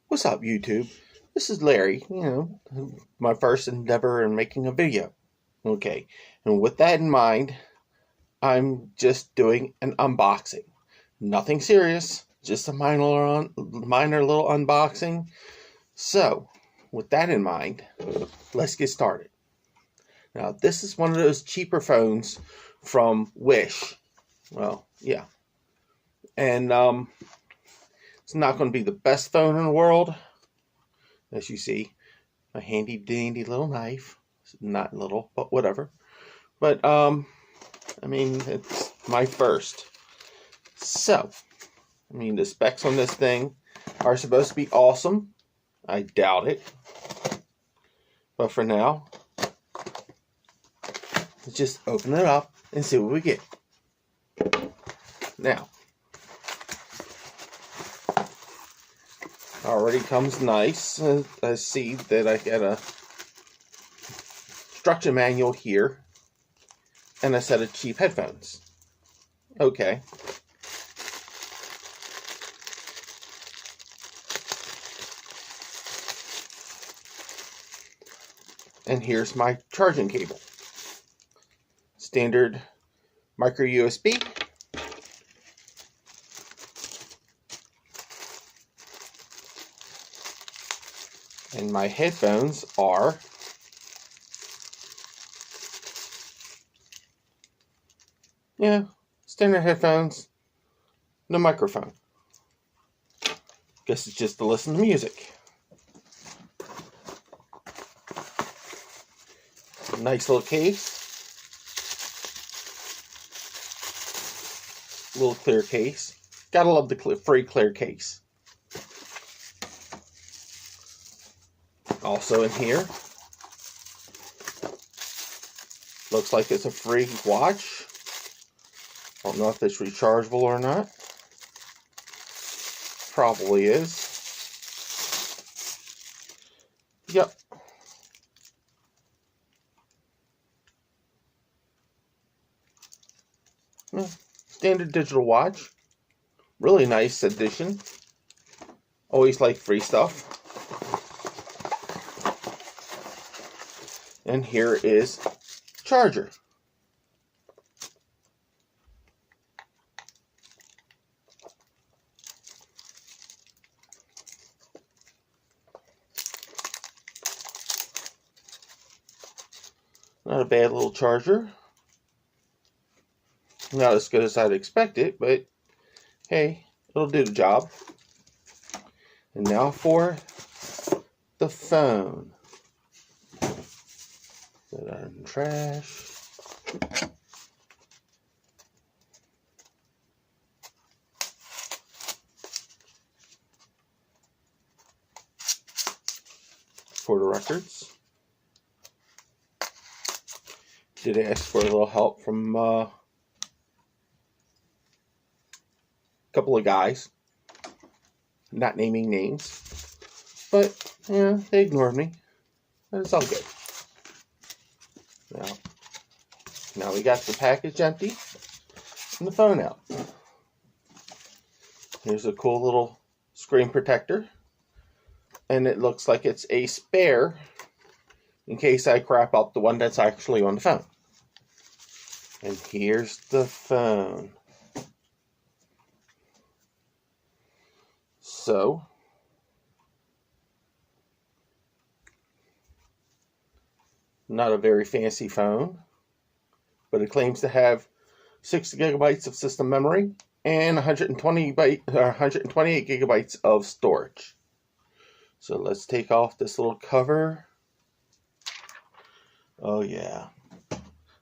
What's up, YouTube? This is Larry, my first endeavor in making a video. Okay, and with that in mind, I'm just doing an unboxing. Nothing serious, just a minor little unboxing. So, with that in mind, let's get started. Now, this is one of those cheaper phones from Wish. Well, yeah. And it's not going to be the best phone in the world. As you see, a handy dandy little knife. Not little, but whatever. But, it's my first. So, the specs on this thing are supposed to be awesome. I doubt it. But for now, let's just open it up and see what we get. Now, already comes nice. I see that I got a instruction manual here and a set of cheap headphones. Okay. And here's my charging cable. Standard micro USB. And my headphones are standard headphones, no microphone. Guess it's just to listen to music. Nice little case. Little clear case. Gotta love the free clear case. Also in here, looks like it's a free watch. I don't know if it's rechargeable or not. Probably is. Yep. Standard digital watch. Really nice edition. Always like free stuff. And here is charger. Not a bad little charger. Not as good as I'd expect it, but hey, it'll do the job. And now for the phone. Put that in the trash. For the records. Did ask for a little help from a couple of guys. Not naming names. But, they ignored me. But it's all good. Now we got the package empty and the phone out. Here's a cool little screen protector. And it looks like it's a spare in case I crap up the one that's actually on the phone. And here's the phone. So, not a very fancy phone, but it claims to have 6 gigabytes of system memory and 128 gigabytes of storage. So let's take off this little cover. Oh yeah,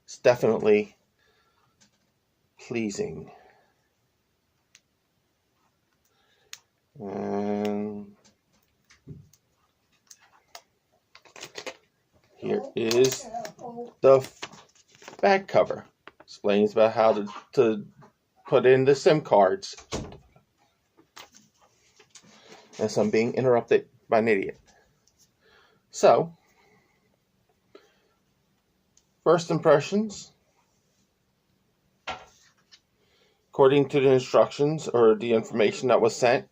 it's definitely pleasing. And here is the back cover. Explains about how to put in the SIM cards. As I'm being interrupted by an idiot. So, first impressions. According to the instructions or the information that was sent,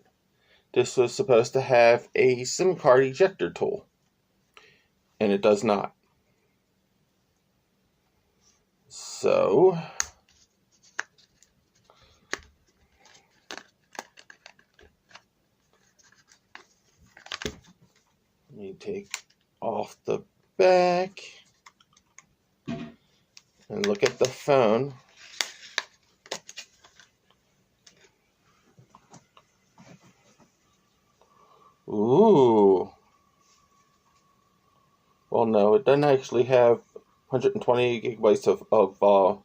this was supposed to have a SIM card ejector tool, and it does not. So let me take off the back and look at the phone. Ooh. Well, no, it doesn't actually have 128 gigabytes of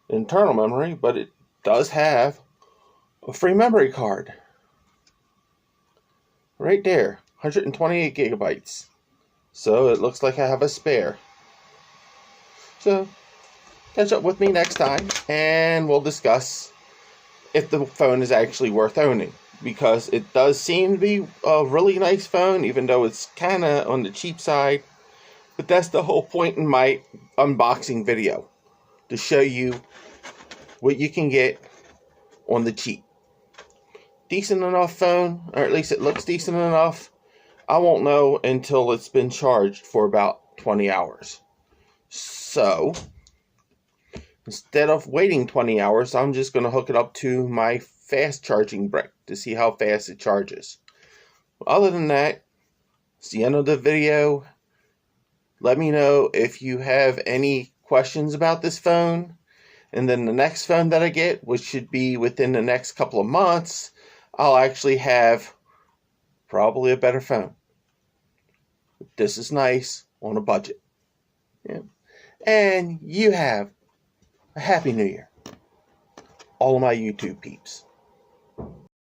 internal memory, but it does have a free memory card. Right there, 128 gigabytes. So it looks like I have a spare. So catch up with me next time and we'll discuss if the phone is actually worth owning. Because it does seem to be a really nice phone, even though it's kind of on the cheap side. But that's the whole point in my unboxing video, to show you what you can get on the cheap. Decent enough phone, or at least it looks decent enough. I won't know until it's been charged for about 20 hours. So instead of waiting 20 hours, I'm just going to hook it up to my fast charging brick to see how fast it charges. Other than that, it's the end of the video. Let me know if you have any questions about this phone. And then the next phone that I get, which should be within the next couple of months, I'll actually have probably a better phone. This is nice on a budget. Yeah. And you have a Happy New Year, all of my YouTube peeps.